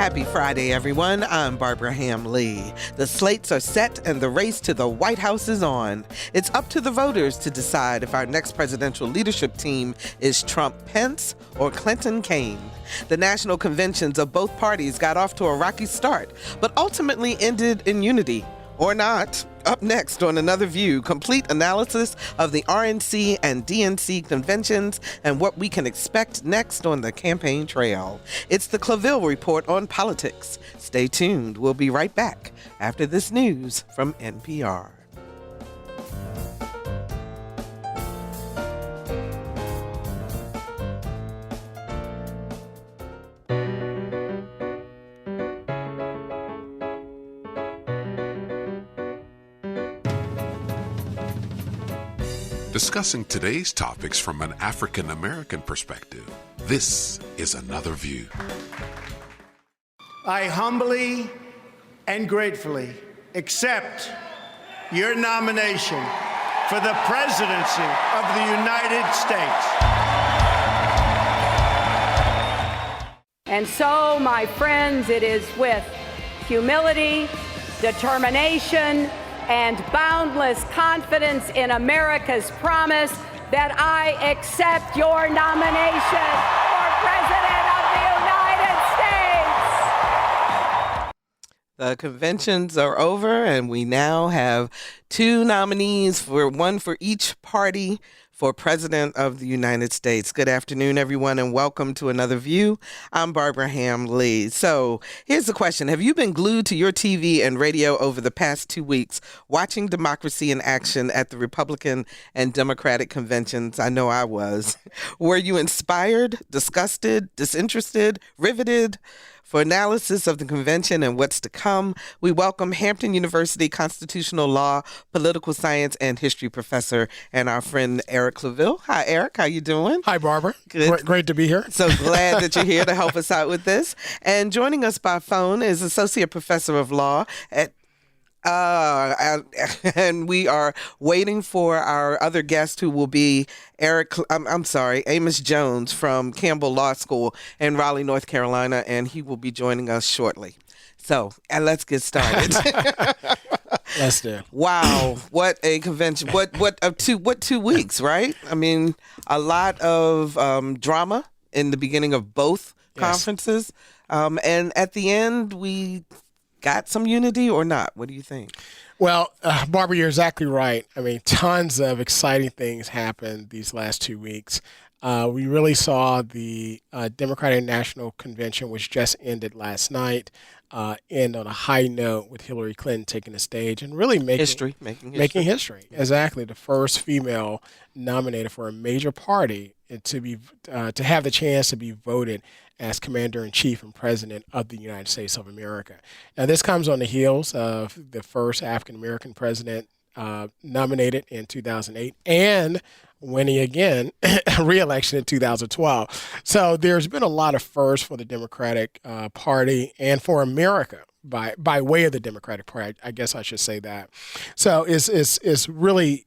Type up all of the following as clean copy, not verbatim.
Happy Friday, everyone. I'm Barbara Ham-Lee. The slates are set and the race to the White House is on. It's up to the voters to decide if our next presidential leadership team is Trump-Pence or Clinton-Kaine. The national conventions of both parties got off to a rocky start, but ultimately ended in unity. Or not. Up next on Another View, complete analysis of the RNC and DNC conventions and what we can expect next on the campaign trail. It's the Claville Report on politics. Stay tuned. We'll be right back after this news from NPR. Discussing today's topics from an African-American perspective, this is Another View. I humbly and gratefully accept your nomination for the presidency of the United States. And so, my friends, it is with humility, determination, and boundless confidence in America's promise that I accept your nomination for President of the United States. The conventions are over, and we now have two nominees, one for each party for President of the United States. Good afternoon, everyone, and welcome to Another View. I'm Barbara Ham-Lee. So here's the question. Have you been glued to your TV and radio over the past 2 weeks watching democracy in action at the Republican and Democratic conventions? I know I was. Were you inspired, disgusted, disinterested, riveted? For analysis of the convention and what's to come, we welcome Hampton University constitutional law, political science, and history professor, and our friend Eric Claville. Hi, Eric. How you doing? Hi, Barbara. Good. Great to be here. So glad that you're here to help us out with this. And joining us by phone is Associate Professor of Law at and we are waiting for our other guest, who will be Amos Jones from Campbell Law School in Raleigh, North Carolina, and he will be joining us shortly. So, let's get started. Let's do. Wow, what a convention! What 2 weeks, right? I mean, a lot of drama in the beginning of both conferences, and at the end we got some unity or not? What do you think? Well, Barbara, you're exactly right. I mean, tons of exciting things happened these last 2 weeks. We really saw the Democratic National Convention, which just ended last night, end on a high note with Hillary Clinton taking the stage and really making history. Exactly, the first female nominated for a major party to have the chance to be voted as Commander-in-Chief and President of the United States of America. Now, this comes on the heels of the first African-American president nominated in 2008 and winning again re-election in 2012. So there's been a lot of firsts for the Democratic Party and for America by way of the Democratic Party. I guess I should say that. So it's really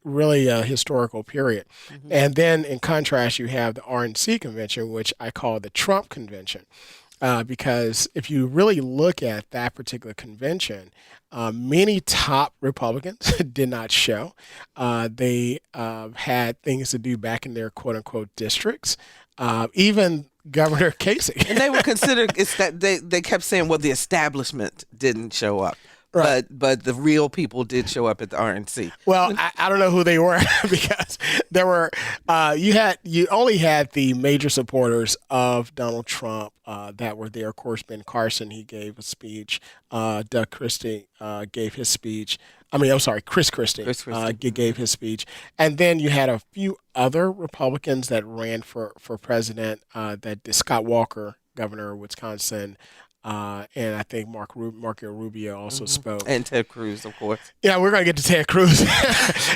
a historical period. Mm-hmm. And then in contrast, you have the RNC convention, which I call the Trump convention. Because if you really look at that particular convention, many top Republicans did not show. They had things to do back in their quote-unquote districts. Even Governor Kasich. And they were considered, it's that they kept saying, well, the establishment didn't show up. Right. But the real people did show up at the RNC. Well, I don't know who they were because there were you only had the major supporters of Donald Trump that were there. Of course, Ben Carson, he gave a speech. Doug Christie gave his speech. Chris Christie gave his speech. And then you had a few other Republicans that ran for president, Scott Walker, governor of Wisconsin, and I think Marco Rubio also spoke. And Ted Cruz, of course. Yeah, we're going to get to Ted Cruz.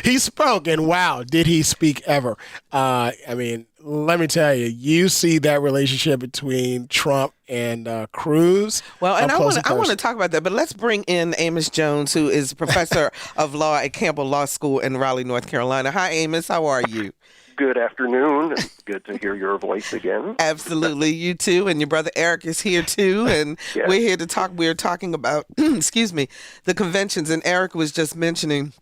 He spoke, and wow, did he speak ever. Let me tell you, you see that relationship between Trump and Cruz. Well, and I want to talk about that, but let's bring in Amos Jones, who is professor of law at Campbell Law School in Raleigh, North Carolina. Hi, Amos. How are you? Good afternoon. Good to hear your voice again. Absolutely. You too. And your brother Eric is here too. And Yes. we're here to talk. We're talking about, excuse me, the conventions. And Eric was just mentioning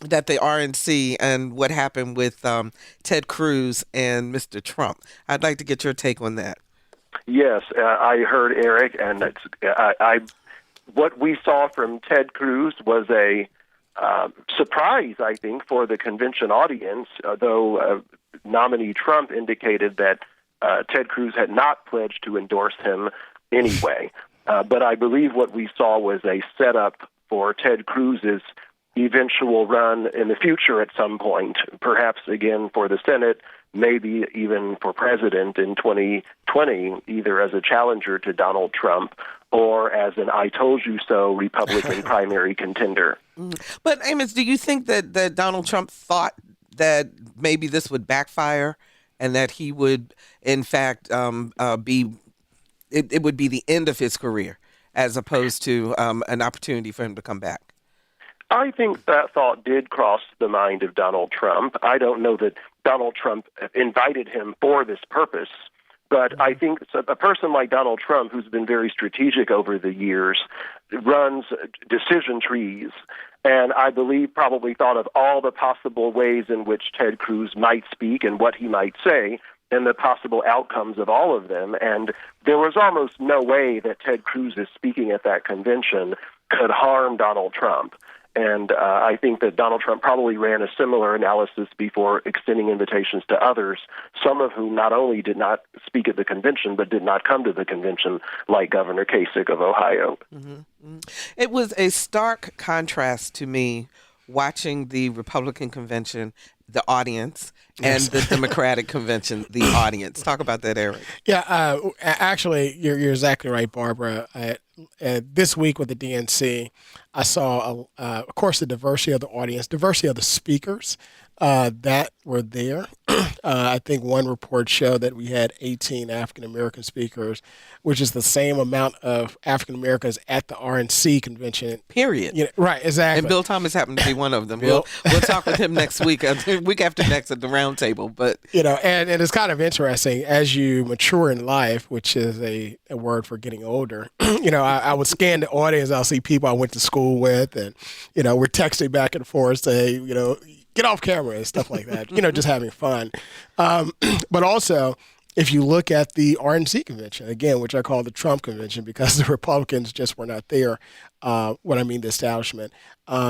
that the RNC and what happened with Ted Cruz and Mr. Trump. I'd like to get your take on that. Yes, I heard Eric, and what we saw from Ted Cruz was a surprise, I think, for the convention audience, though nominee Trump indicated that Ted Cruz had not pledged to endorse him anyway. But I believe what we saw was a setup for Ted Cruz's eventual run in the future at some point, perhaps again for the Senate, maybe even for president in 2020, either as a challenger to Donald Trump or as an I told you so Republican primary contender. But Amos, do you think that Donald Trump thought that maybe this would backfire and that he would, in fact, it would be the end of his career as opposed to an opportunity for him to come back? I think that thought did cross the mind of Donald Trump. I don't know that Donald Trump invited him for this purpose, but I think a person like Donald Trump, who's been very strategic over the years, runs decision trees, and I believe probably thought of all the possible ways in which Ted Cruz might speak and what he might say, and the possible outcomes of all of them. And there was almost no way that Ted Cruz's speaking at that convention could harm Donald Trump. And I think that Donald Trump probably ran a similar analysis before extending invitations to others, some of whom not only did not speak at the convention, but did not come to the convention, like Governor Kasich of Ohio. Mm-hmm. It was a stark contrast to me watching the Republican convention, the audience, and the Democratic convention, the audience. Talk about that, Eric. Yeah, actually, you're exactly right, Barbara. This week with the DNC, I saw, of course, the diversity of the audience, diversity of the speakers that were there. I think one report showed that we had 18 African-American speakers, which is the same amount of African-Americans at the RNC convention. Period. You know, right, exactly. And Bill Thomas happened to be one of them. We'll talk with him next week, week after next at the round table. But and it's kind of interesting as you mature in life, which is a word for getting older. I would scan the audience. I'll see people I went to school with, and we're texting back and forth, say, get off camera and stuff like that. Just having fun. But also, if you look at the RNC convention, again, which I call the Trump convention because the Republicans just were not there, what I mean the establishment,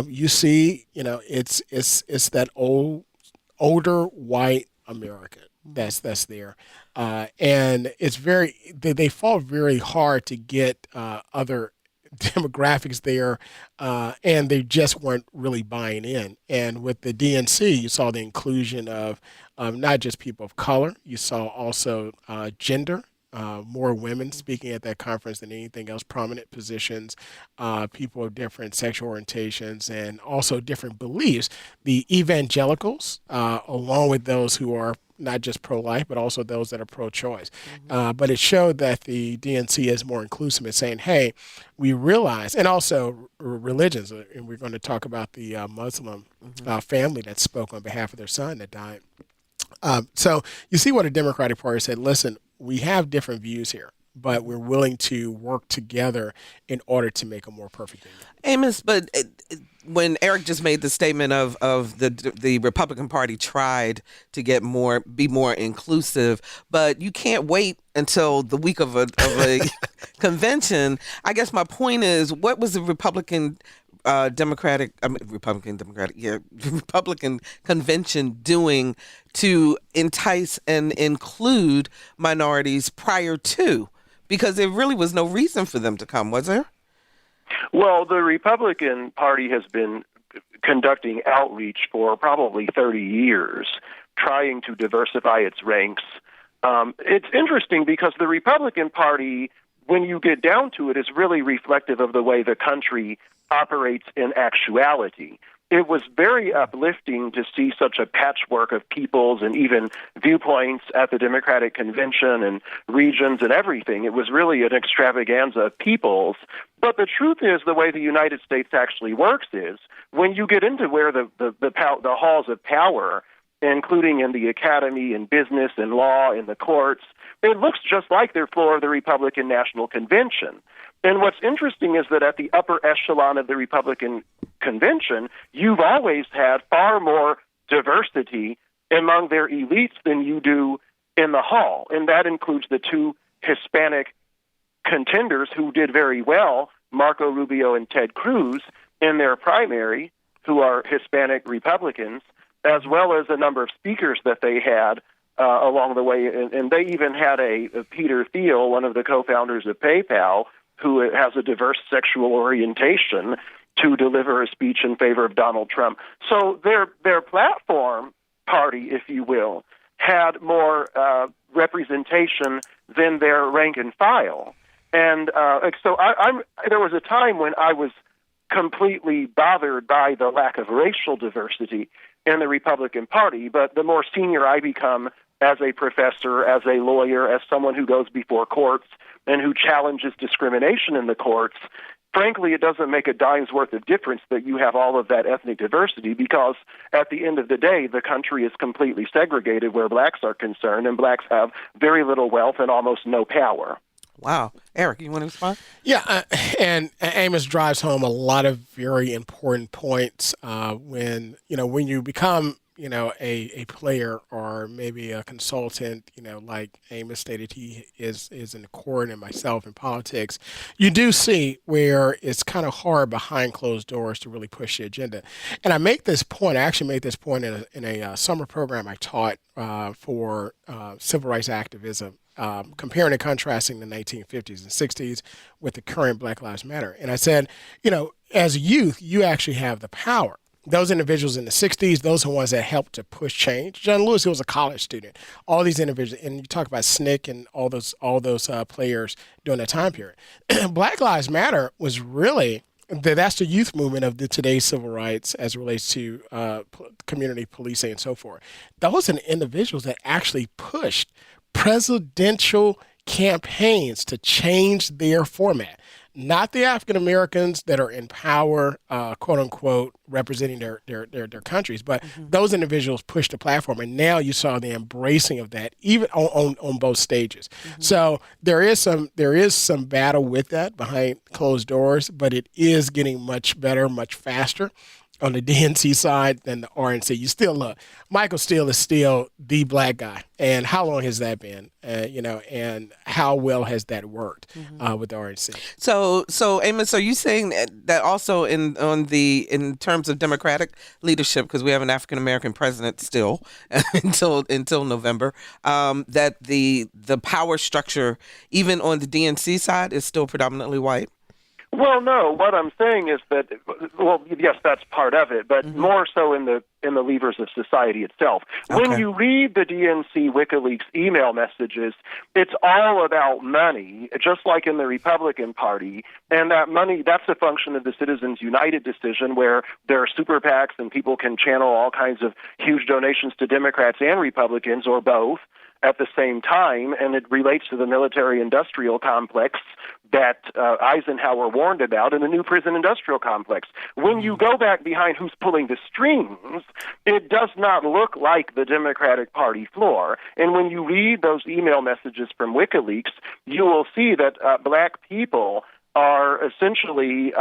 you see, it's that older white American that's there. And it's they fought very hard to get other demographics there, and they just weren't really buying in. And with the DNC, you saw the inclusion of not just people of color, you saw also gender, more women speaking at that conference than anything else, prominent positions, people of different sexual orientations, and also different beliefs. The evangelicals, along with those who are not just pro-life, but also those that are pro-choice. Mm-hmm. But it showed that the DNC is more inclusive in saying, hey, we realize, and also religions, and we're going to talk about the Muslim family that spoke on behalf of their son that died. So you see what a Democratic Party said, listen, we have different views here, but we're willing to work together in order to make a more perfect union. Amos, but when Eric just made the statement of the Republican Party tried to be more inclusive, but you can't wait until the week of a convention. I guess my point is, what was the Republican convention doing to entice and include minorities prior to? Because there really was no reason for them to come, was there? Well, the Republican Party has been conducting outreach for probably 30 years, trying to diversify its ranks. It's interesting because the Republican Party, when you get down to it, is really reflective of the way the country operates in actuality. It was very uplifting to see such a patchwork of peoples and even viewpoints at the Democratic Convention and regions and everything. It was really an extravaganza of peoples. But the truth is, the way the United States actually works is, when you get into where the halls of power, including in the academy, in business, in law, in the courts. It looks just like their floor of the Republican National Convention. And what's interesting is that at the upper echelon of the Republican Convention, you've always had far more diversity among their elites than you do in the hall. And that includes the two Hispanic contenders who did very well, Marco Rubio and Ted Cruz, in their primary, who are Hispanic Republicans, as well as a number of speakers that they had along the way. And they even had a Peter Thiel, one of the co-founders of PayPal, who has a diverse sexual orientation, to deliver a speech in favor of Donald Trump. So their platform party, if you will, had more representation than their rank and file. And so there was a time when I was completely bothered by the lack of racial diversity in the Republican Party, but the more senior I become as a professor, as a lawyer, as someone who goes before courts and who challenges discrimination in the courts, frankly, it doesn't make a dime's worth of difference that you have all of that ethnic diversity, because at the end of the day, the country is completely segregated where blacks are concerned, and blacks have very little wealth and almost no power. Wow. Eric, you want to respond? Yeah, and Amos drives home a lot of very important points when you become a player or maybe a consultant, like Amos stated he is in the court, and myself in politics. You do see where it's kind of hard behind closed doors to really push the agenda. And I actually made this point in a summer program I taught for civil rights activism, comparing and contrasting the 1950s and 60s with the current Black Lives Matter. And I said, as a youth, you actually have the power. Those individuals in the 60s, those are the ones that helped to push change. John Lewis, he was a college student. All these individuals, and you talk about SNCC and all those players during that time period. Black Lives Matter was really, that's the youth movement of today's civil rights as it relates to community policing and so forth. Those are the individuals that actually pushed presidential campaigns to change their format. Not the African Americans that are in power, quote unquote, representing their countries, but those individuals pushed the platform, and now you saw the embracing of that, even on both stages. So there is some battle with that behind closed doors, but it is getting much better, much faster on the DNC side than the RNC. You still look, Michael Steele is still the black guy. And how long has that been? And how well has that worked with the RNC? So Amos, are you saying that also in terms of Democratic leadership, because we have an African American president still until November, that the power structure, even on the DNC side, is still predominantly white? Well, no. What I'm saying is that, well, yes, that's part of it, but more so in the levers of society itself. Okay. When you read the DNC WikiLeaks email messages, it's all about money, just like in the Republican Party. And that money, that's a function of the Citizens United decision, where there are super PACs and people can channel all kinds of huge donations to Democrats and Republicans, or both, at the same time. And it relates to the military-industrial complex that Eisenhower warned about in the new prison-industrial complex. When you go back behind who's pulling the strings, it does not look like the Democratic Party floor. And when you read those email messages from WikiLeaks, you will see that black people are essentially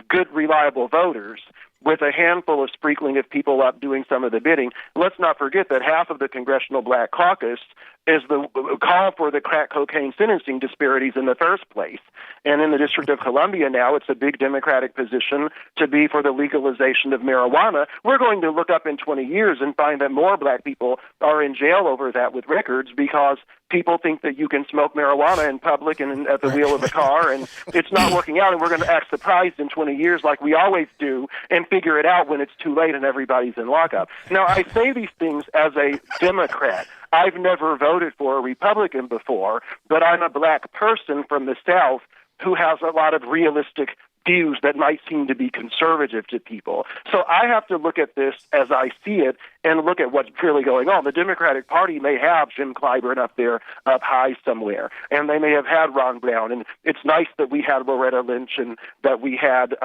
good, reliable voters, with a handful of sprinkling of people up doing some of the bidding. Let's not forget that half of the Congressional Black Caucus is the call for the crack cocaine sentencing disparities in the first place. And in the District of Columbia now, it's a big Democratic position to be for the legalization of marijuana. We're going to look up in 20 years and find that more black people are in jail over that with records, because people think that you can smoke marijuana in public and at the wheel of a car, and it's not working out, and we're going to act surprised in 20 years like we always do and figure it out when it's too late and everybody's in lockup. Now, I say these things as a Democrat. I've never voted for a Republican before, but I'm a black person from the South who has a lot of realistic views that might seem to be conservative to people. So I have to look at this as I see it and look at what's really going on. The Democratic Party may have Jim Clyburn up there up high somewhere, and they may have had Ron Brown, and it's nice that we had Loretta Lynch and that we had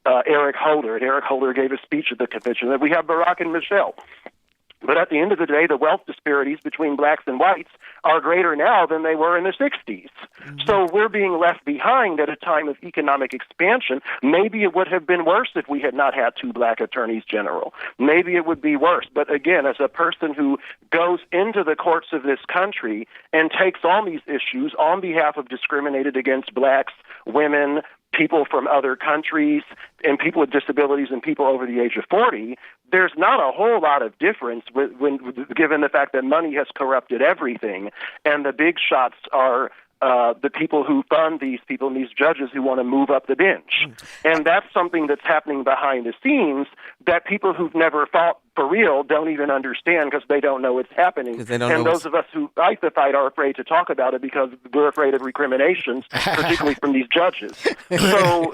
Eric Holder, and Eric Holder gave a speech at the convention, that we have Barack and Michelle. But at the end of the day, the wealth disparities between blacks and whites are greater now than they were in the 60s. So we're being left behind at a time of economic expansion. Maybe it would have been worse if we had not had 2 black attorneys general. Maybe it would be worse. But again, as a person who goes into the courts of this country and takes on these issues on behalf of discriminated against blacks, women, people from other countries, and people with disabilities and people over the age of 40, there's not a whole lot of difference given the fact that money has corrupted everything, and the big shots are the people who fund these people and these judges who want to move up the bench. And that's something that's happening behind the scenes that people who've never fought for real don't even understand because they don't know it's happening. And those of us who fight the fight are afraid to talk about it because we're afraid of recriminations, particularly from these judges. So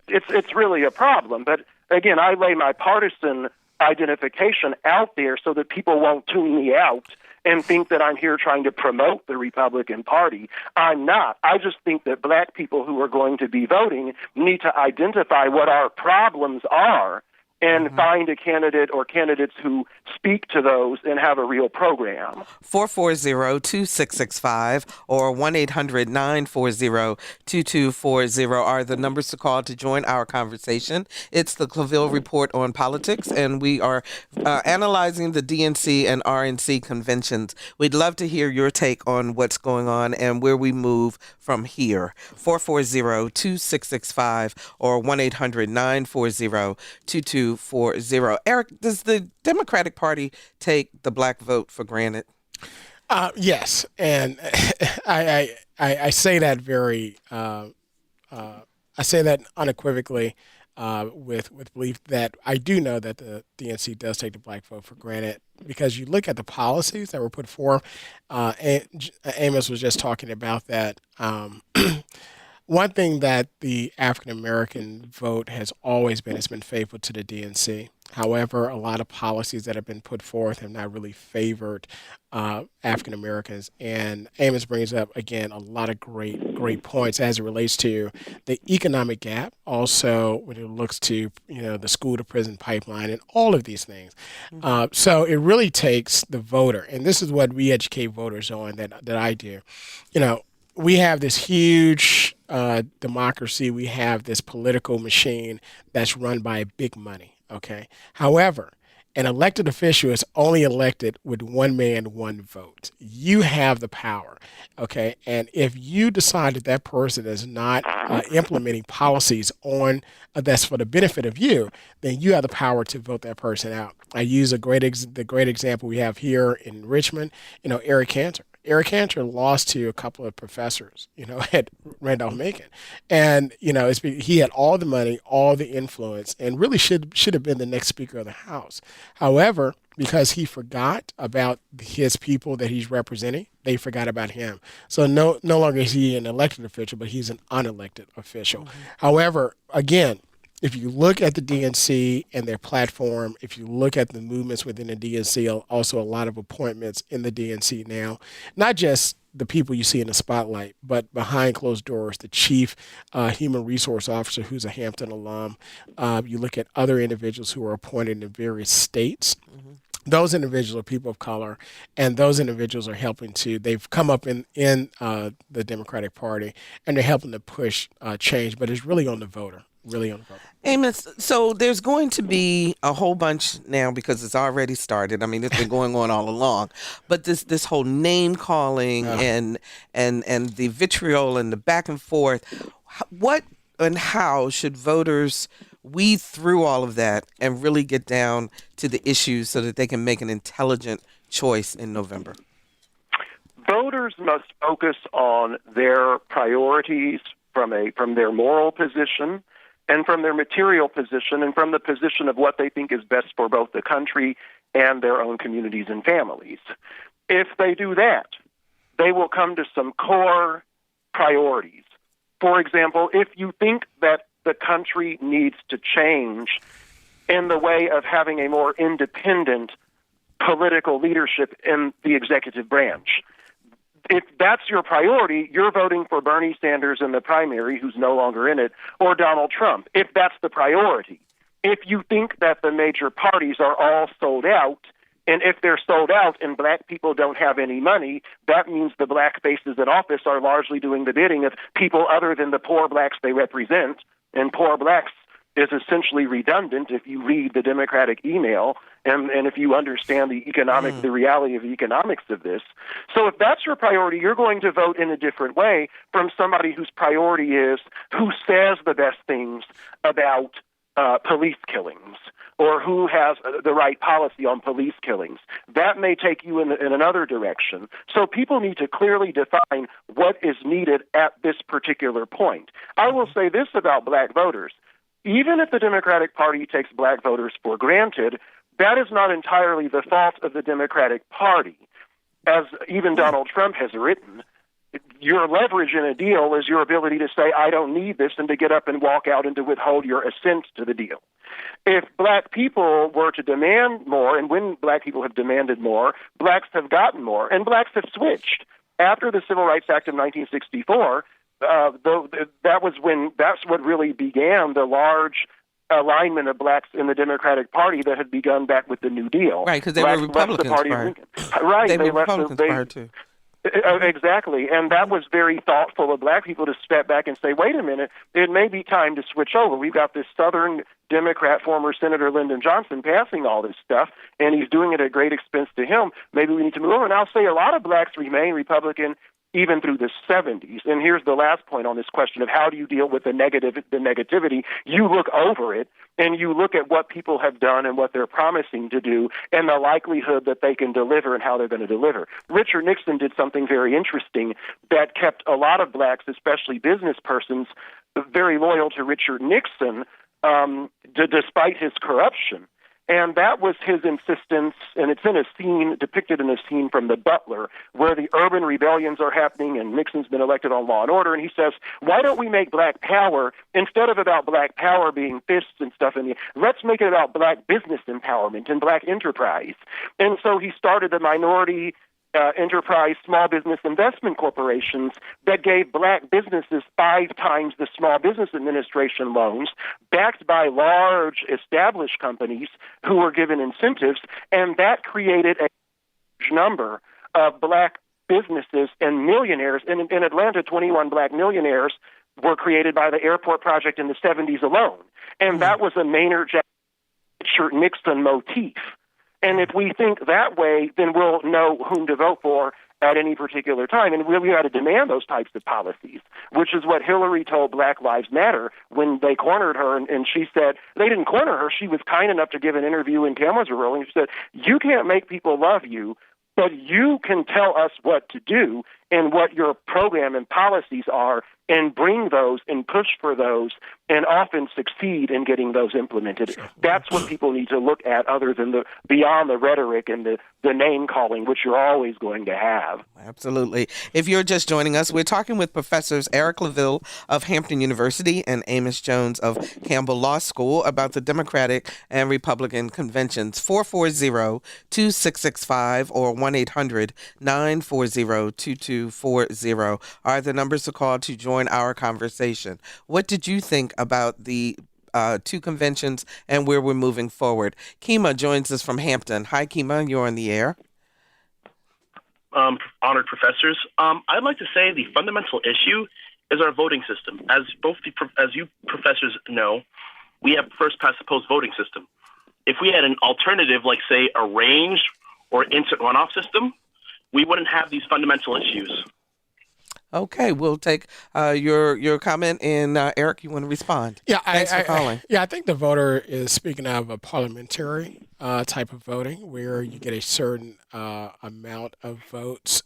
it's really a problem. But again, I lay my partisan identification out there so that people won't tune me out and think that I'm here trying to promote the Republican Party. I'm not. I just think that black people who are going to be voting need to identify what our problems are and find a candidate or candidates who speak to those and have a real program. 440-2665 or 1-800-940-2240 are the numbers to call to join our conversation. It's the Claville Report on politics, and we are analyzing the DNC and RNC conventions. We'd love to hear your take on what's going on and where we move from here. 440-2665 or 1-800-940-2240. Eric, does the Democratic Party take the black vote for granted? Yes, and I say that I say that unequivocally with belief that I do know that the DNC does take the black vote for granted because you look at the policies that were put forth. Amos was just talking about that. One thing that the African-American vote has always been faithful to the DNC. However, a lot of policies that have been put forth have not really favored African-Americans. And Amos brings up, again, a lot of great points as it relates to the economic gap, also when it looks to, the school-to-prison pipeline and all of these things. So it really takes the voter, and this is what we educate voters on that I do. We have this huge democracy. We have this political machine that's run by big money. Okay. However, an elected official is only elected with one man, one vote. You have the power. Okay. And if you decide that person is not implementing policies on that's for the benefit of you, then you have the power to vote that person out. I use the great example we have here in Richmond, Eric Cantor. Eric Cantor lost to a couple of professors, at Randolph-Macon. And, he had all the money, all the influence, and really should have been the next Speaker of the House. However, because he forgot about his people that he's representing, they forgot about him. So no longer is he an elected official, but he's an unelected official. However, again, if you look at the DNC and their platform, if you look at the movements within the DNC, also a lot of appointments in the DNC now, not just the people you see in the spotlight, but behind closed doors, the chief human resource officer who's a Hampton alum. You look at other individuals who are appointed in various states. Those individuals are people of color, and those individuals are they've come up in the Democratic Party, and they're helping to push change, but it's really on the voter. Amos, so there's going to be a whole bunch now because it's already started. I mean, it's been going on all along, but this whole name calling and the vitriol and the back and forth, what and how should voters weed through all of that and really get down to the issues so that they can make an intelligent choice in November? Voters must focus on their priorities from their moral position and from their material position and from the position of what they think is best for both the country and their own communities and families. If they do that, they will come to some core priorities. For example, if you think that the country needs to change in the way of having a more independent political leadership in the executive branch, if that's your priority, you're voting for Bernie Sanders in the primary, who's no longer in it, or Donald Trump, if that's the priority. If you think that the major parties are all sold out And if they're sold out and black people don't have any money, that means the black faces in office are largely doing the bidding of people other than the poor blacks they represent. And poor blacks is essentially redundant if you read the Democratic email and if you understand the reality of the economics of this. So if that's your priority, you're going to vote in a different way from somebody whose priority is who says the best things about police killings or who has the right policy on police killings. That may take you in another direction. So people need to clearly define what is needed at this particular point. I will say this about black voters. Even if the Democratic Party takes black voters for granted, that is not entirely the fault of the Democratic Party. As even Donald Trump has written, your leverage in a deal is your ability to say, I don't need this, and to get up and walk out and to withhold your assent to the deal. If black people were to demand more, and when black people have demanded more, blacks have gotten more, and blacks have switched. After the Civil Rights Act of 1964, that's what really began the large alignment of blacks in the Democratic Party that had begun back with the New Deal. Right, because they were Republicans prior. Right, they were Republicans prior too. Exactly, and that was very thoughtful of black people to step back and say, wait a minute, it may be time to switch over. We've got this Southern Democrat, former Senator Lyndon Johnson, passing all this stuff, and he's doing it at great expense to him. Maybe we need to move over. And I'll say a lot of blacks remain Republican even through the 70s. And here's the last point on this question of how do you deal with the negativity. You look over it, and you look at what people have done and what they're promising to do and the likelihood that they can deliver and how they're going to deliver. Richard Nixon did something very interesting that kept a lot of blacks, especially business persons, very loyal to Richard Nixon despite his corruption. And that was his insistence, and it's in a scene, depicted in a scene from The Butler, where the urban rebellions are happening and Nixon's been elected on Law and Order, and he says, why don't we make black power, instead of about black power being fists and stuff, let's make it about black business empowerment and black enterprise. And so he started the minority enterprise small business investment corporations that gave black businesses 5 times the Small Business Administration loans, backed by large established companies who were given incentives, and that created a huge number of black businesses and millionaires. In Atlanta, 21 black millionaires were created by the airport project in the 70s alone. And that was a Maynard Richard Nixon motif. And if we think that way, then we'll know whom to vote for at any particular time. And we got to demand those types of policies, which is what Hillary told Black Lives Matter when they cornered her. And she said, they didn't corner her. She was kind enough to give an interview in cameras were rolling. She said, you can't make people love you, but you can tell us what to do and what your program and policies are, and bring those and push for those and often succeed in getting those implemented. Sure. That's what people need to look at other than beyond the rhetoric and the name calling, which you're always going to have. Absolutely. If you're just joining us, we're talking with Professors Eric Claville of Hampton University and Amos Jones of Campbell Law School about the Democratic and Republican conventions. 440-2665 or 1-800-940-2240 are the numbers to call to join our conversation. What did you think about the 2 conventions and where we're moving forward? Kima joins us from Hampton. Hi, Kima. You're on the air. Honored professors. I'd like to say the fundamental issue is our voting system. As you professors know, we have first past the post voting system. If we had an alternative, like say a ranged or instant runoff system, we wouldn't have these fundamental issues. Okay, we'll take your comment, and Eric, you want to respond? Yeah, Thanks for calling. I think the voter is speaking of a parliamentary type of voting where you get a certain amount of votes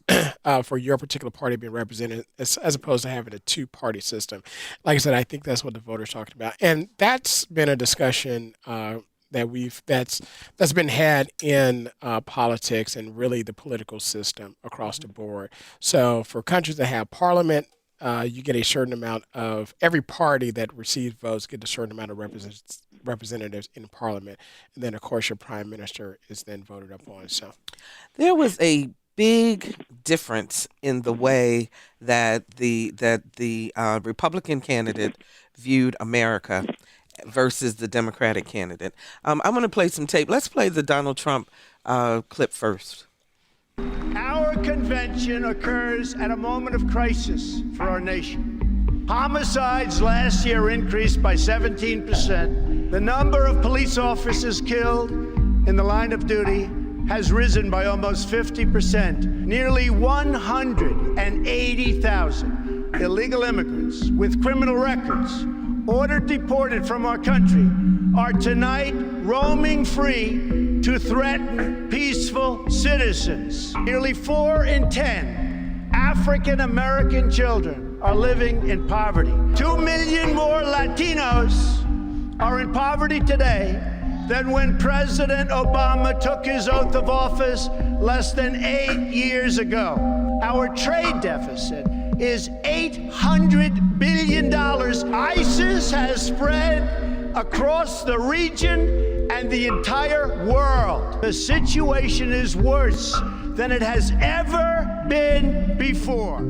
for your particular party being represented, as opposed to having a 2-party system. Like I said, I think that's what the voter's talking about, and that's been a discussion that's been had in politics and really the political system across the board. So for countries that have parliament, you get a certain amount of every party that receives votes get a certain amount of representatives in parliament, and then of course your prime minister is then voted upon. So there was a big difference in the way that the Republican candidate viewed America. versus the Democratic candidate. I'm going to play some tape. Let's play the Donald Trump clip first. Our convention occurs at a moment of crisis for our nation. Homicides last year increased by 17%. The number of police officers killed in the line of duty has risen by almost 50%. Nearly 180,000 illegal immigrants with criminal records ordered deported from our country are tonight roaming free to threaten peaceful citizens. Nearly 4 in 10 African American children are living in poverty. 2 million more Latinos are in poverty today than when President Obama took his oath of office less than 8 years ago. Our trade deficit is $800 billion. ISIS has spread across the region and the entire world. The situation is worse than it has ever been before.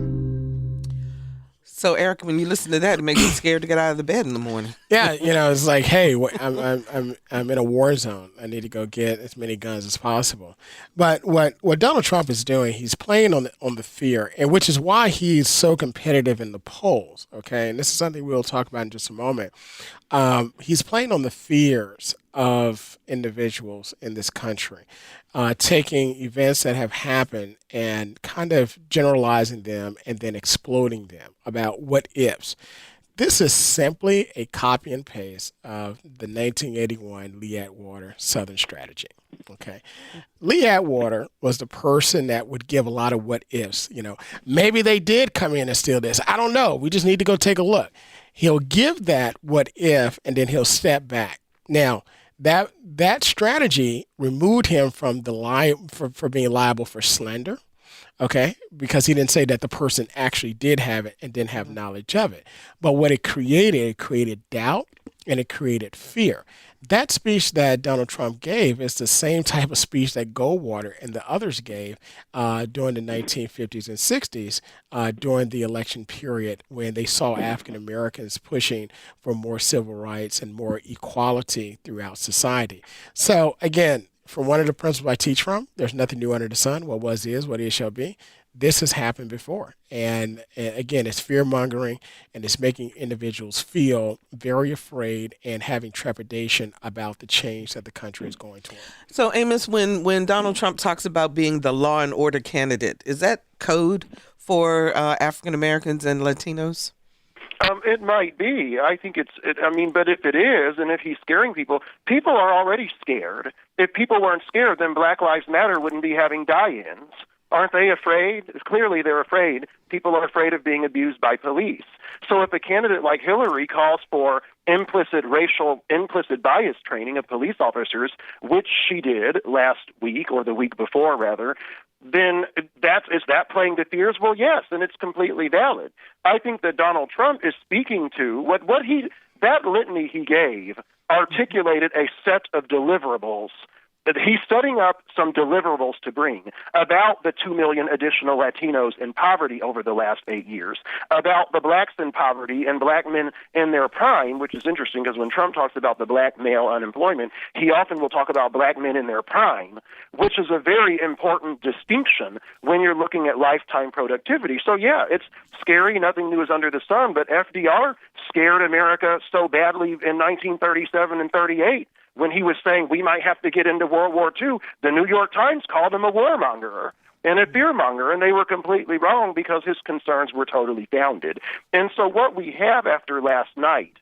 So, Eric, when you listen to that, it makes you scared to get out of the bed in the morning. Yeah, it's like, hey, I'm in a war zone. I need to go get as many guns as possible. But what Donald Trump is doing, he's playing on the fear, and which is why he's so competitive in the polls. Okay, and this is something we'll talk about in just a moment. He's playing on the fears of individuals in this country, taking events that have happened and kind of generalizing them and then exploding them about what ifs. This is simply a copy and paste of the 1981 Lee Atwater Southern Strategy. Okay, Lee Atwater was the person that would give a lot of what ifs. Maybe they did come in and steal this. I don't know. We just need to go take a look. He'll give that what if, and then he'll step back. Now, that strategy removed him from for being liable for slander, okay, because he didn't say that the person actually did have it and didn't have knowledge of it. But what it created doubt and it created fear. That speech that Donald Trump gave is the same type of speech that Goldwater and the others gave during the 1950s and 60s during the election period when they saw African Americans pushing for more civil rights and more equality throughout society. So again, from one of the principles I teach from, there's nothing new under the sun. What was is, what is shall be. This has happened before. And again, it's fear-mongering, and it's making individuals feel very afraid and having trepidation about the change that the country is going toward. So, Amos, when Donald Trump talks about being the law and order candidate, is that code for African Americans and Latinos? It might be. I think but if it is, and if he's scaring people, people are already scared. If people weren't scared, then Black Lives Matter wouldn't be having die-ins. Aren't they afraid? Clearly they're afraid. People are afraid of being abused by police. So if a candidate like Hillary calls for implicit bias training of police officers, which she did last week, or the week before rather, then is that playing to fears? Well, yes, and it's completely valid. I think that Donald Trump is speaking to that litany he gave articulated a set of deliverables. He's setting up some deliverables to bring about the 2 million additional Latinos in poverty over the last 8 years, about the blacks in poverty and black men in their prime, which is interesting because when Trump talks about the black male unemployment, he often will talk about black men in their prime, which is a very important distinction when you're looking at lifetime productivity. So, yeah, it's scary. Nothing new is under the sun, but FDR scared America so badly in 1937 and 38. When he was saying we might have to get into World War II, the New York Times called him a warmonger and a fearmonger, and they were completely wrong because his concerns were totally founded. And so what we have after last night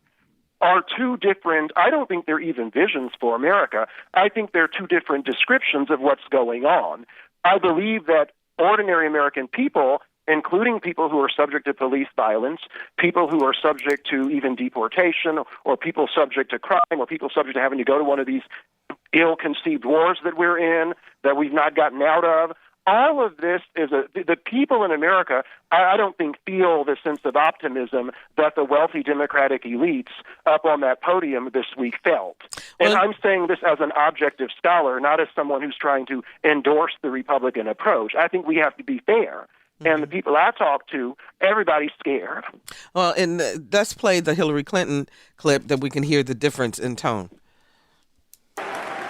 are two different, I don't think they're even visions for America. I think they're two different descriptions of what's going on. I believe that ordinary American people, including people who are subject to police violence, people who are subject to even deportation, or people subject to crime, or people subject to having to go to one of these ill-conceived wars that we're in, that we've not gotten out of. All of this is the people in America, I don't think, feel the sense of optimism that the wealthy Democratic elites up on that podium this week felt. And I'm saying this as an objective scholar, not as someone who's trying to endorse the Republican approach. I think we have to be fair. And the people I talk to, everybody's scared. Well, and let's play the Hillary Clinton clip that we can hear the difference in tone.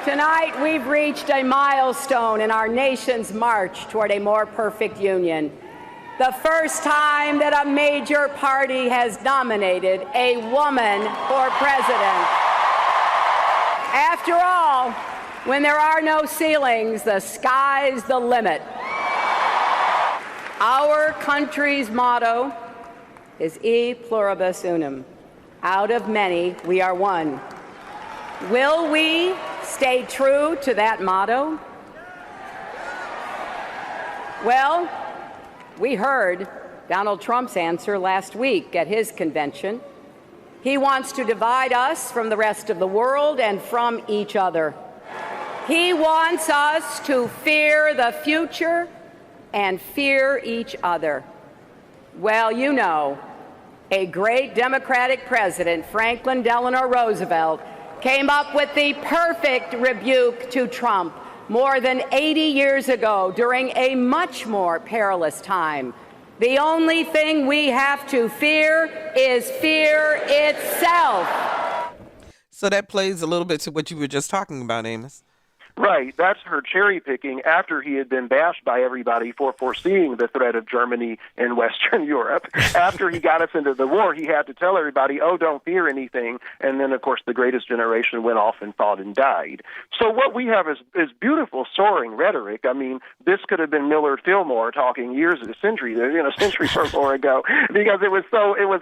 Tonight, we've reached a milestone in our nation's march toward a more perfect union. The first time that a major party has nominated a woman for president. After all, when there are no ceilings, the sky's the limit. Our country's motto is E pluribus unum. Out of many, we are one. Will we stay true to that motto? Well, we heard Donald Trump's answer last week at his convention. He wants to divide us from the rest of the world and from each other. He wants us to fear the future and fear each other. Well, you know, a great Democratic president, Franklin Delano Roosevelt, came up with the perfect rebuke to Trump more than 80 years ago during a much more perilous time. The only thing we have to fear is fear itself. So that plays a little bit to what you were just talking about, Amos. Right. That's her cherry picking after he had been bashed by everybody for foreseeing the threat of Germany in Western Europe. After he got us into the war, he had to tell everybody, oh, don't fear anything. And then, of course, the greatest generation went off and fought and died. So what we have is beautiful, soaring rhetoric. I mean, this could have been Millard Fillmore talking century or more ago, because it was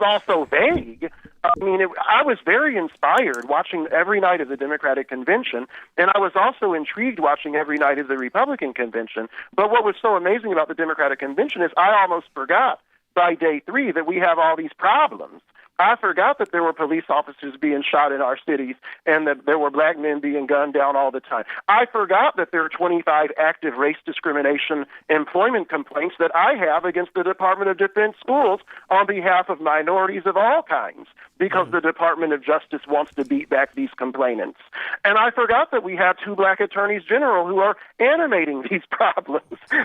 all so vague. I mean, I was very inspired watching every night of the Democratic Convention, and I was also intrigued watching every night of the Republican Convention. But what was so amazing about the Democratic Convention is I almost forgot by day 3 that we have all these problems. I forgot that there were police officers being shot in our cities and that there were black men being gunned down all the time. I forgot that there are 25 active race discrimination employment complaints that I have against the Department of Defense schools on behalf of minorities of all kinds, because the Department of Justice wants to beat back these complainants. And I forgot that we have 2 black attorneys general who are animating these problems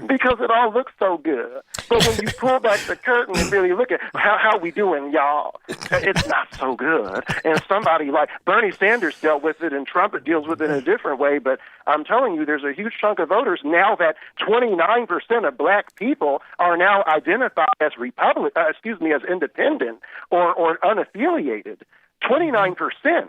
because it all looks so good. But when you pull back the curtain and really look at how we doing, y'all, it's not so good. And somebody like Bernie Sanders dealt with it and Trump deals with it in a different way. But I'm telling you, there's a huge chunk of voters now that 29% of black people are now identified as as independent or unaffiliated. 29%.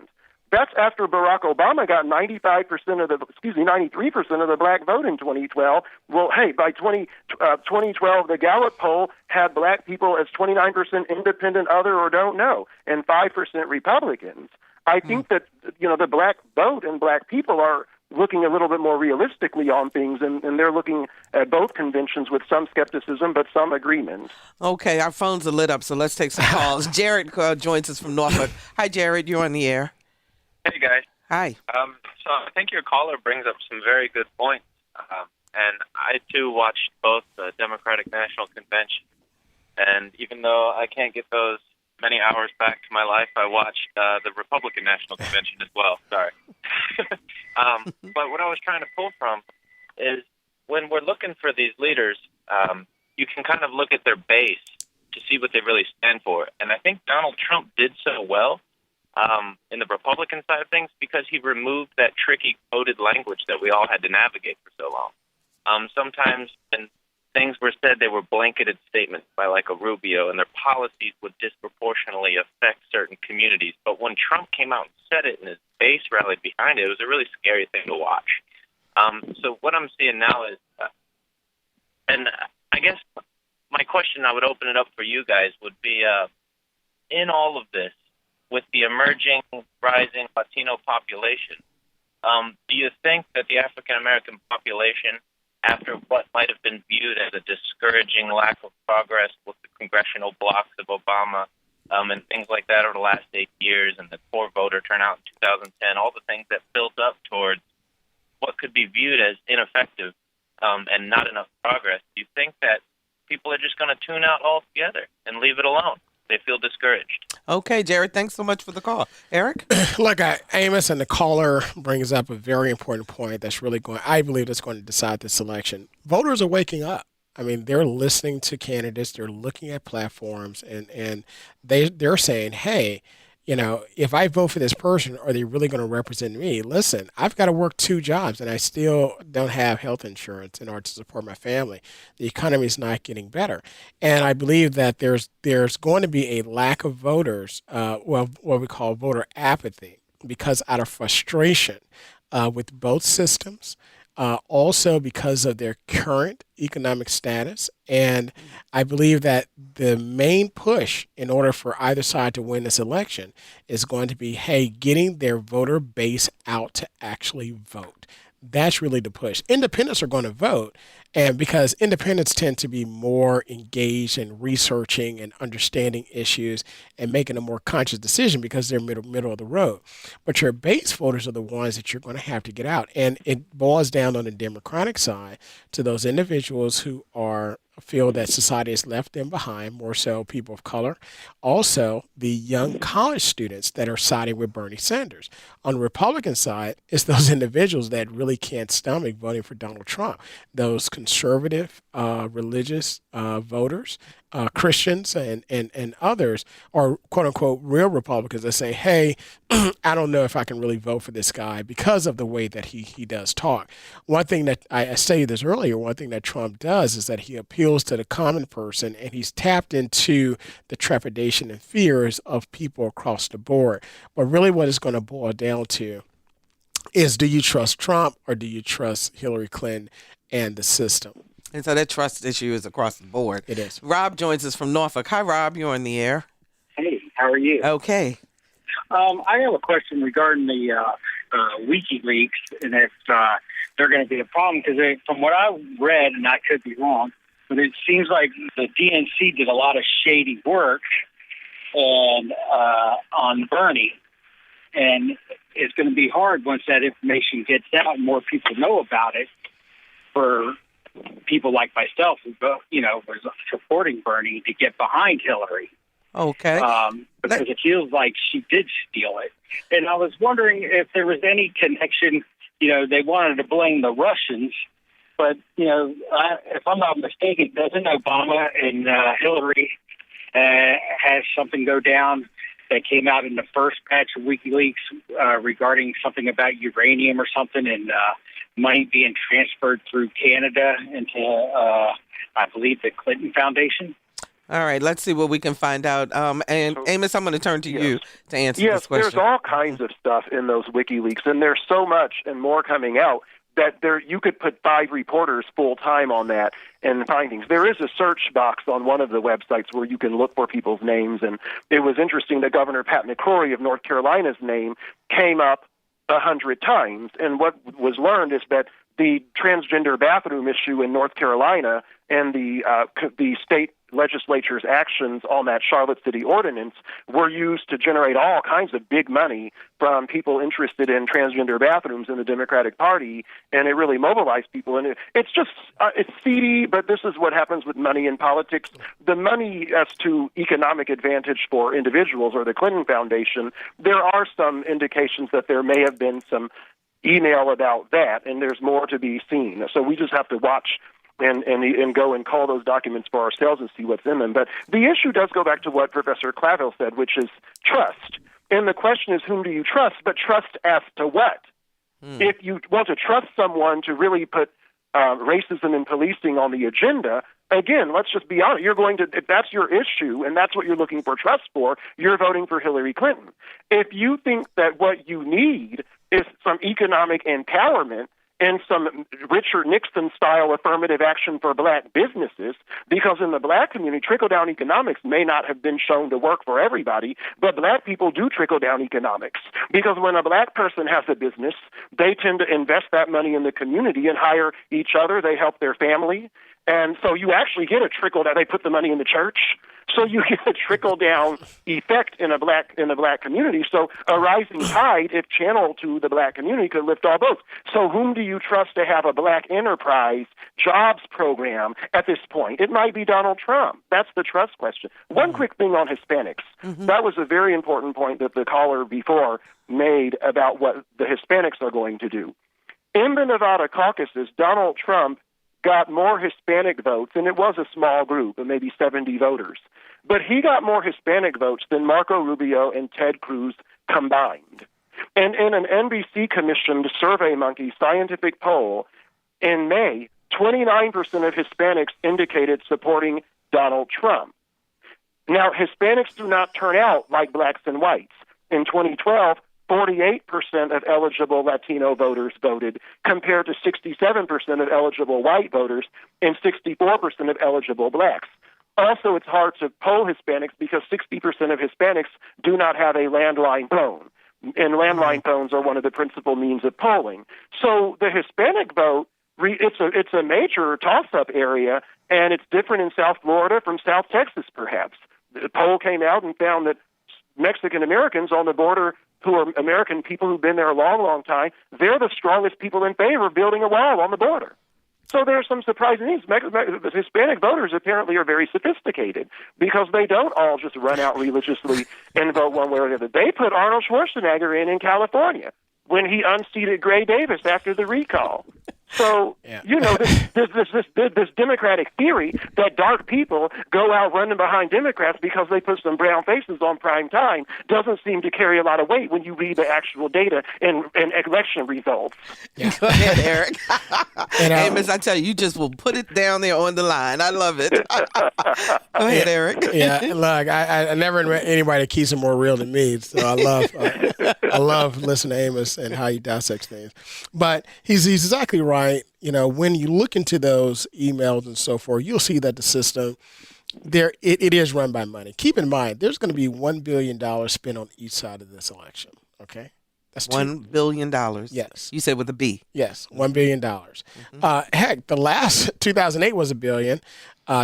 That's after Barack Obama got 93% of the black vote in 2012. Well, hey, by 2012, the Gallup poll had black people as 29% independent, other, or don't know, and 5% Republicans. I think that, the black vote and black people are looking a little bit more realistically on things, and they're looking at both conventions with some skepticism but some agreement. Okay, our phones are lit up, so let's take some calls. Jared joins us from Norfolk. Hi, Jared, you're on the air. Hey, guys. Hi. So I think your caller brings up some very good points. And I, too, watched both the Democratic National Convention. And even though I can't get those many hours back to my life, I watched the Republican National Convention as well. Sorry. But what I was trying to pull from is when we're looking for these leaders, you can kind of look at their base to see what they really stand for. And I think Donald Trump did so well in the Republican side of things because he removed that tricky coded language that we all had to navigate for so long. Sometimes when things were said, they were blanketed statements by like a Rubio, and their policies would disproportionately affect certain communities. But when Trump came out and said it and his base rallied behind it, it was a really scary thing to watch. So what I'm seeing now is, and I guess my question, I would open it up for you guys, would be in all of this, with the emerging, rising Latino population, do you think that the African-American population, after what might have been viewed as a discouraging lack of progress with the congressional blocks of Obama and things like that over the last 8 years and the poor voter turnout in 2010, all the things that built up towards what could be viewed as ineffective and not enough progress, do you think that people are just going to tune out altogether and leave it alone? They feel discouraged. Okay, Jared, thanks so much for the call. Eric? Look, Amos and the caller brings up a very important point that's really I believe that's going to decide this election. Voters are waking up. I mean, they're listening to candidates, they're looking at platforms, and they're saying, hey, if I vote for this person, are they really going to represent me? Listen, I've got to work 2 jobs and I still don't have health insurance in order to support my family. The economy is not getting better. And I believe that there's going to be a lack of voters, what we call voter apathy, because out of frustration with both systems, also because of their current economic status. And I believe that the main push in order for either side to win this election is going to be, hey, getting their voter base out to actually vote. That's really the push. Independents are going to vote, and because independents tend to be more engaged in researching and understanding issues and making a more conscious decision because they're middle of the road. But your base voters are the ones that you're going to have to get out. And it boils down on the Democratic side to those individuals who feel that society has left them behind, more so people of color. Also, the young college students that are siding with Bernie Sanders. On the Republican side, it's those individuals that really can't stomach voting for Donald Trump. Those conservative, religious voters, Christians and others are quote unquote real Republicans that say, hey, I don't know if I can really vote for this guy because of the way that he does talk. One thing that I stated this earlier, one thing that Trump does is that he appeals to the common person, and he's tapped into the trepidation and fears of people across the board. But really what it's going to boil down to is, do you trust Trump or do you trust Hillary Clinton and the system? And so that trust issue is across the board. It is. Rob joins us from Norfolk. Hi, Rob. You're on the air. Hey, how are you? Okay. I have a question regarding the WikiLeaks and if they're going to be a problem, because from what I read, and I could be wrong, but it seems like the DNC did a lot of shady work and on Bernie, and it's going to be hard once that information gets out and more people know about it for people like myself who was supporting Bernie to get behind Hillary. Okay. Because it feels like she did steal it. And I was wondering if there was any connection. They wanted to blame the Russians, but, if I'm not mistaken, doesn't Obama and Hillary have something go down that came out in the first batch of WikiLeaks regarding something about uranium or something, and money being transferred through Canada into, I believe, the Clinton Foundation? All right, let's see what we can find out. And Amos, I'm going to turn to you to answer this question. Yes, there's all kinds of stuff in those WikiLeaks, and there's so much and more coming out that you could put 5 reporters full-time on that and findings. There is a search box on one of the websites where you can look for people's names, and it was interesting that Governor Pat McCrory of North Carolina's name came up 100 times, and what was learned is that the transgender bathroom issue in North Carolina and the state legislature's actions on that Charlotte City ordinance were used to generate all kinds of big money from people interested in transgender bathrooms in the Democratic Party, and it really mobilized people. And it's just, it's seedy, but this is what happens with money in politics. The money as to economic advantage for individuals or the Clinton Foundation, there are some indications that there may have been some email about that, and there's more to be seen. So we just have to watch and go and call those documents for ourselves and see what's in them. But the issue does go back to what Professor Claville said, which is trust. And the question is, whom do you trust? But trust as to what? If you want to trust someone to really put racism and policing on the agenda, again, let's just be honest. If that's your issue and that's what you're looking for trust for, you're voting for Hillary Clinton. If you think that what you need is some economic empowerment and some Richard Nixon-style affirmative action for black businesses, because in the black community, trickle-down economics may not have been shown to work for everybody, but black people do trickle-down economics. Because when a black person has a business, they tend to invest that money in the community and hire each other. They help their family. And so you actually get a trickle-down. They put the money in the church. So you get a trickle-down effect in the black community. So a rising tide, if channeled to the black community, could lift all boats. So whom do you trust to have a black enterprise jobs program at this point? It might be Donald Trump. That's the trust question. One quick thing on Hispanics. That was a very important point that the caller before made about what the Hispanics are going to do. In the Nevada caucuses, Donald Trump got more Hispanic votes, and it was a small group, of maybe 70 voters. But he got more Hispanic votes than Marco Rubio and Ted Cruz combined. And in an NBC-commissioned SurveyMonkey scientific poll in May, 29% of Hispanics indicated supporting Donald Trump. Now, Hispanics do not turn out like blacks and whites. In 2012, 48% of eligible Latino voters voted, compared to 67% of eligible white voters and 64% of eligible blacks. Also, it's hard to poll Hispanics because 60% of Hispanics do not have a landline phone, and landline phones are one of the principal means of polling. So the Hispanic vote, it's a major toss-up area, and it's different in South Florida from South Texas, perhaps. The poll came out and found that Mexican Americans on the border, who are American people who've been there a long, long time, they're the strongest people in favor of building a wall on the border. So there are some surprising things. Hispanic voters apparently are very sophisticated because they don't all just run out religiously and vote one way or the other. They put Arnold Schwarzenegger in California when he unseated Gray Davis after the recall. So, this Democratic theory that dark people go out running behind Democrats because they put some brown faces on prime time doesn't seem to carry a lot of weight when you read the actual data and election results. Yeah. Go ahead, Eric. Amos, I tell you, you just will put it down there on the line. I love it. Go ahead, Eric. Yeah, look, I never met anybody that keeps it more real than me. So I love listening to Amos and how he dissects things. But he's exactly right. When you look into those emails and so forth, you'll see that the system it is run by money. Keep in mind, there's going to be $1 billion spent on each side of this election. Okay, that's $1 billion. Yes, you said with a B. Yes, $1 billion. Heck, the last 2008 was $1 billion.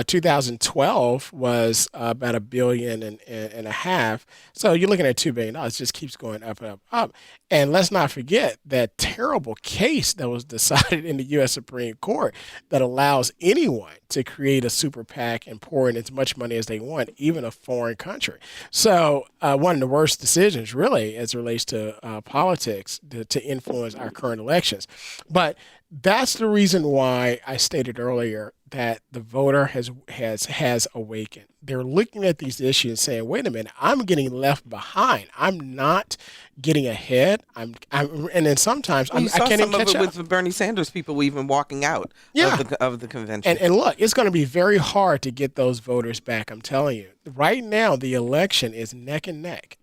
2012 was about $1.5 billion. So you're looking at $2 billion. It just keeps going up, up, up. And let's not forget that terrible case that was decided in the U.S. Supreme Court that allows anyone to create a super PAC and pour in as much money as they want, even a foreign country. So one of the worst decisions, really, as it relates to politics, to influence our current elections. But that's the reason why I stated earlier that the voter has awakened. They're looking at these issues and saying, wait a minute, I'm getting left behind. I'm not getting ahead. And then sometimes I can't even catch up. With the Bernie Sanders people even walking out of the convention. And look, it's going to be very hard to get those voters back, I'm telling you. Right now, the election is neck and neck.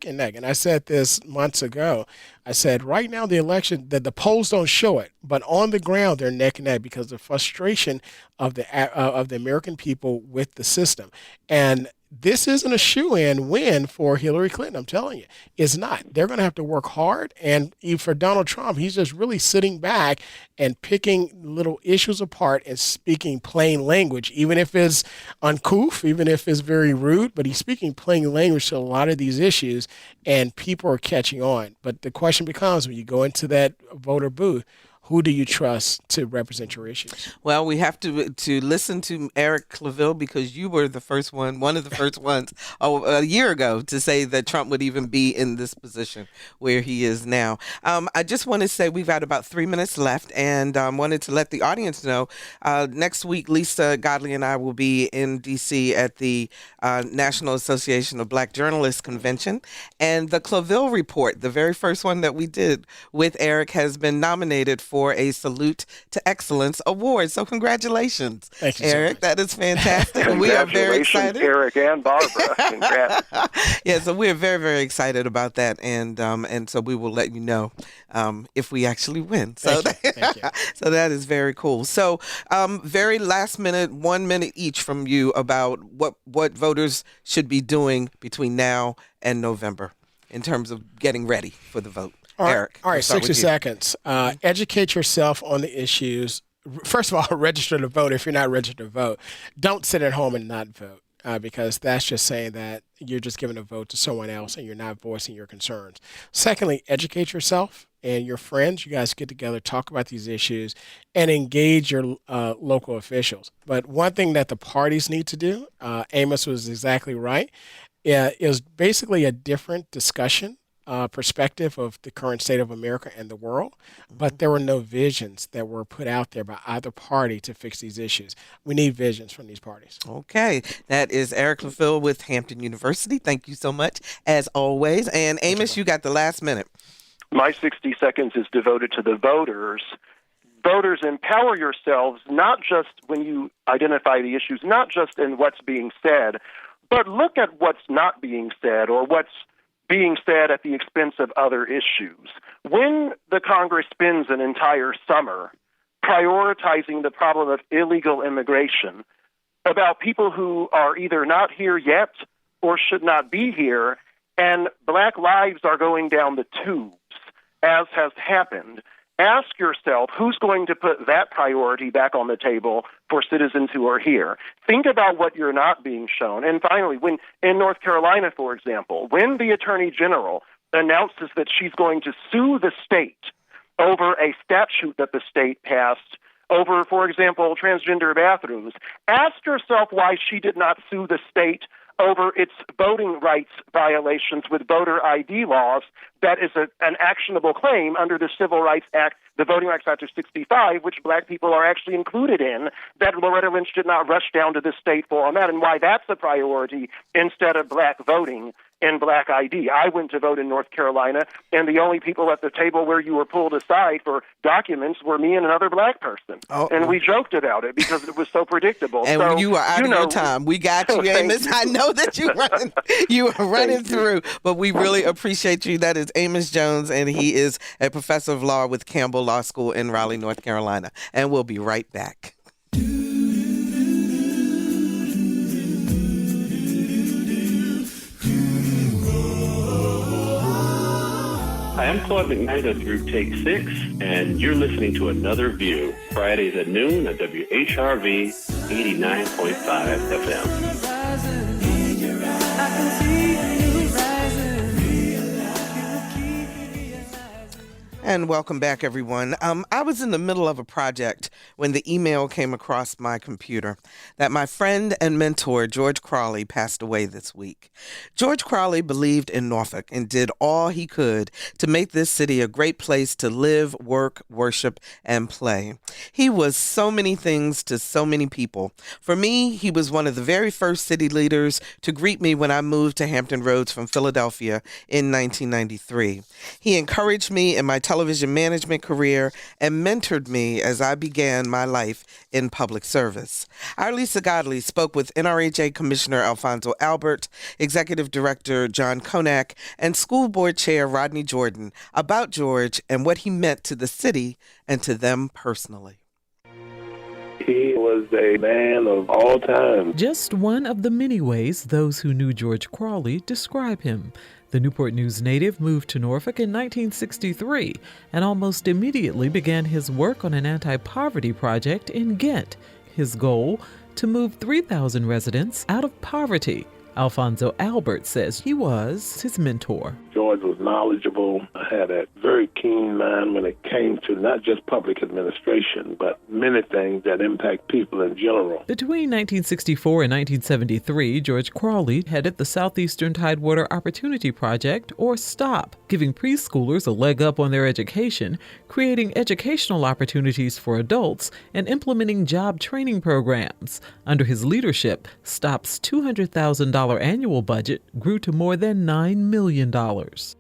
And I said this months ago. I said, right now, the election, the polls don't show it, but on the ground, they're neck and neck because of the frustration of the American people with the system. And this isn't a shoe-in win for Hillary Clinton, I'm telling you. It's not. They're going to have to work hard. And for Donald Trump, he's just really sitting back and picking little issues apart and speaking plain language, even if it's uncouth, even if it's very rude, but he's speaking plain language to a lot of these issues, and people are catching on. But the question becomes, when you go into that voter booth, who do you trust to represent your issues? Well, we have to listen to Eric Claville because you were the first one of the first ones a year ago to say that Trump would even be in this position where he is now. I just want to say we've got about 3 minutes left and wanted to let the audience know next week Lisa Godley and I will be in D.C. at the National Association of Black Journalists Convention. And the Claville Report, the very first one that we did with Eric, has been nominated for a Salute to Excellence award. So congratulations, Thank you, Eric. so much. That is fantastic. And we are very excited. Eric and Barbara. Congrats. Yeah, so we're very, very excited about that. And so we will let you know if we actually win. So Thank you. so that is very cool. So very last minute, 1 minute each from you about what voters should be doing between now and November in terms of getting ready for the vote. Eric. All right, 60 seconds. Educate yourself on the issues. First of all, register to vote. If you're not registered to vote, don't sit at home and not vote because that's just saying that you're just giving a vote to someone else and you're not voicing your concerns. Secondly, educate yourself and your friends. You guys get together, talk about these issues, and engage your local officials. But one thing that the parties need to do, Amos was exactly right, is basically a different discussion perspective of the current state of America and the world, but there were no visions that were put out there by either party to fix these issues. We need visions from these parties. Okay. That is Eric Claville with Hampton University. Thank you so much, as always. And Amos, you got the last minute. My 60 seconds is devoted to the voters. Voters, empower yourselves, not just when you identify the issues, not just in what's being said, but look at what's not being said or what's being said at the expense of other issues. When the Congress spends an entire summer prioritizing the problem of illegal immigration, about people who are either not here yet or should not be here, and Black lives are going down the tubes, as has happened, ask yourself who's going to put that priority back on the table for citizens who are here. Think about what you're not being shown. And finally, when in North Carolina, for example, when the Attorney General announces that she's going to sue the state over a statute that the state passed over, for example, transgender bathrooms, ask yourself why she did not sue the state over its voting rights violations with voter ID laws. That is an actionable claim under the Civil Rights Act, the Voting Rights Act of 65, which Black people are actually included in, that Loretta Lynch did not rush down to the state for on that, and why that's a priority instead of Black voting and Black ID. I went to vote in North Carolina, and the only people at the table where you were pulled aside for documents were me and another Black person. And we joked about it because it was so predictable. And so, you were out of your time. We got you, Amos. I know that you are running through, but we really appreciate you. That is Amos Jones, and he is a professor of law with Campbell Law School in Raleigh, North Carolina. And we'll be right back. Hi, I'm Claude McKnight of Group Take 6, and you're listening to Another View, Fridays at noon at WHRV 89.5 FM. And welcome back, everyone. I was in the middle of a project when the email came across my computer that my friend and mentor, George Crawley, passed away this week. George Crawley believed in Norfolk and did all he could to make this city a great place to live, work, worship, and play. He was so many things to so many people. For me, he was one of the very first city leaders to greet me when I moved to Hampton Roads from Philadelphia in 1993. He encouraged me in my television management career and mentored me as I began my life in public service. Our Lisa Godley spoke with NRHA Commissioner Alfonso Albert, Executive Director John Konak, and School Board Chair Rodney Jordan about George and what he meant to the city and to them personally. He was a man of all time. Just one of the many ways those who knew George Crawley describe him. The Newport News native moved to Norfolk in 1963 and almost immediately began his work on an anti-poverty project in Ghent. His goal, to move 3,000 residents out of poverty. Alfonso Albert says he was his mentor. George was knowledgeable, had a very keen mind when it came to not just public administration, but many things that impact people in general. Between 1964 and 1973, George Crawley headed the Southeastern Tidewater Opportunity Project, or STOP, giving preschoolers a leg up on their education, creating educational opportunities for adults, and implementing job training programs. Under his leadership, STOP's $200,000 annual budget grew to more than $9 million.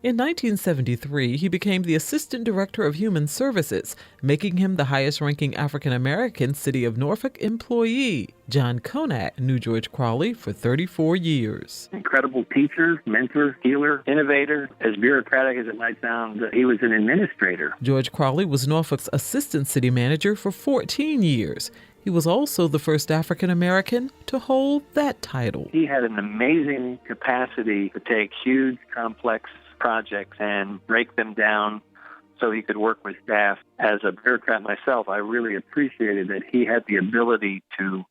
In 1973, he became the Assistant Director of Human Services, making him the highest-ranking African-American City of Norfolk employee. John Konak knew George Crawley for 34 years. Incredible teacher, mentor, healer, innovator. As bureaucratic as it might sound, he was an administrator. George Crawley was Norfolk's Assistant City Manager for 14 years. He was also the first African-American to hold that title. He had an amazing capacity to take huge, complex projects and break them down so he could work with staff. As a bureaucrat myself, I really appreciated that he had the ability to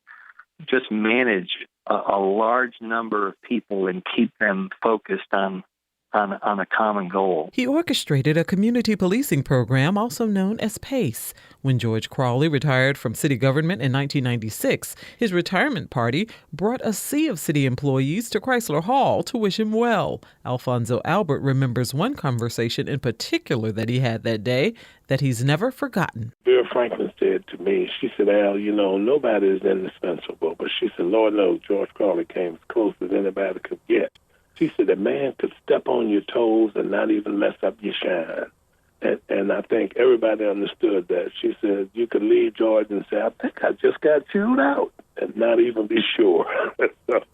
just manage a large number of people and keep them focused on on a common goal. He orchestrated a community policing program, also known as PACE. When George Crawley retired from city government in 1996, his retirement party brought a sea of city employees to Chrysler Hall to wish him well. Alfonso Albert remembers one conversation in particular that he had that day that he's never forgotten. Vera Franklin said to me, she said, Al, nobody is indispensable, but she said, Lord knows George Crawley came as close as anybody could get. She said, a man could step on your toes and not even mess up your shine. And I think everybody understood that. She said, you could leave George and say, I think I just got chewed out, and not even be sure.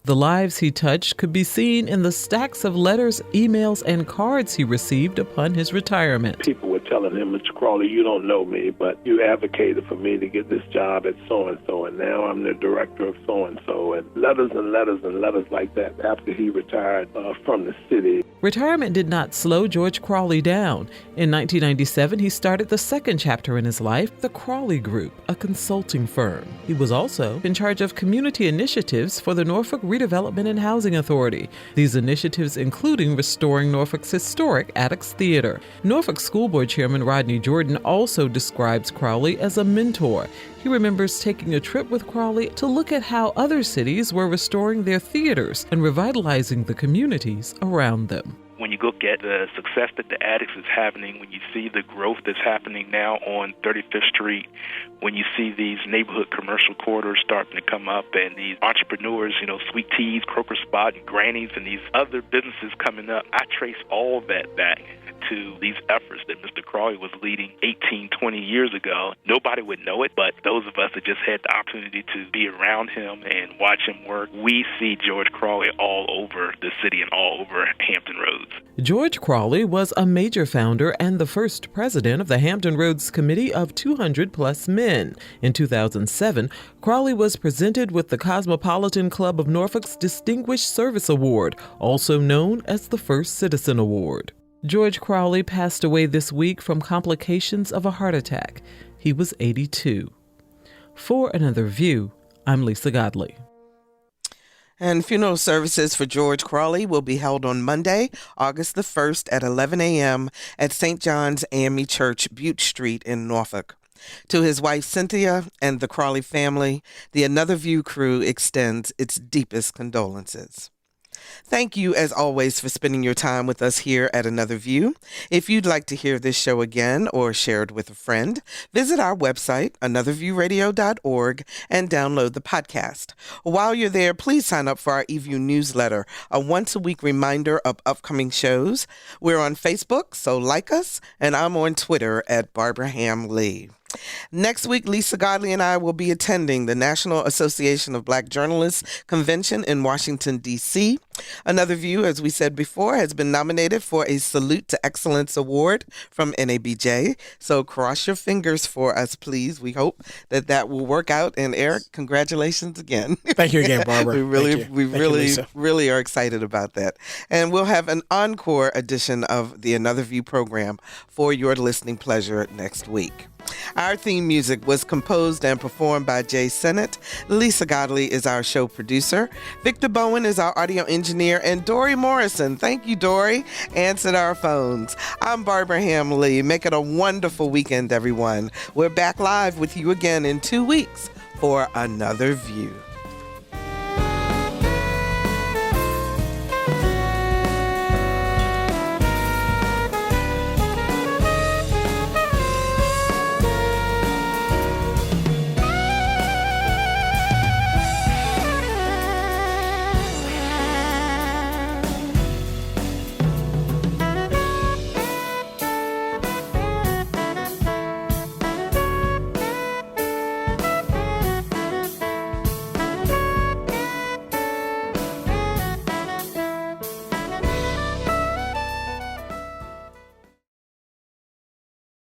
The lives he touched could be seen in the stacks of letters, emails, and cards he received upon his retirement. People were telling him, Mr. Crawley, you don't know me, but you advocated for me to get this job at so-and-so, and now I'm the director of so-and-so, and letters and letters and letters like that after he retired from the city. Retirement did not slow George Crawley down. In 1997, he started the second chapter in his life, the Crawley Group, a consulting firm. He was also in charge of community initiatives for the Norfolk Redevelopment and Housing Authority. These initiatives including restoring Norfolk's historic Attucks Theater. Norfolk School Board Chairman Rodney Jordan also describes Crawley as a mentor. He remembers taking a trip with Crawley to look at how other cities were restoring their theaters and revitalizing the communities around them. When you look at the success that the Attucks is happening, when you see the growth that's happening now on 35th Street, when you see these neighborhood commercial corridors starting to come up and these entrepreneurs, Sweet Teas, Croaker Spot, and Granny's, and these other businesses coming up, I trace all that back to these efforts that Mr. Crawley was leading 18, 20 years ago. Nobody would know it, but those of us that just had the opportunity to be around him and watch him work, we see George Crawley all over the city and all over Hampton Roads. George Crawley was a major founder and the first president of the Hampton Roads Committee of 200-plus men. In 2007, Crawley was presented with the Cosmopolitan Club of Norfolk's Distinguished Service Award, also known as the First Citizen Award. George Crawley passed away this week from complications of a heart attack. He was 82. For Another View, I'm Lisa Godley. And funeral services for George Crawley will be held on Monday, August the 1st at 11 a.m. at St. John's AME Church, Butte Street in Norfolk. To his wife, Cynthia, and the Crawley family, the Another View crew extends its deepest condolences. Thank you, as always, for spending your time with us here at Another View. If you'd like to hear this show again or share it with a friend, visit our website, anotherviewradio.org, and download the podcast. While you're there, please sign up for our eView newsletter, a once-a-week reminder of upcoming shows. We're on Facebook, so like us, and I'm on Twitter at Barbara Ham Lee. Next week, Lisa Godley and I will be attending the National Association of Black Journalists Convention in Washington, D.C. Another View, as we said before, has been nominated for a Salute to Excellence Award from NABJ. So cross your fingers for us, please. We hope that will work out. And Eric, congratulations again. Thank you again, Barbara. we really are excited about that. And we'll have an encore edition of the Another View program for your listening pleasure next week. Our theme music was composed and performed by Jay Sennett. Lisa Godley is our show producer. Victor Bowen is our audio engineer. And Dory Morrison, thank you, Dory, answered our phones. I'm Barbara Ham Lee. Make it a wonderful weekend, everyone. We're back live with you again in 2 weeks for Another View.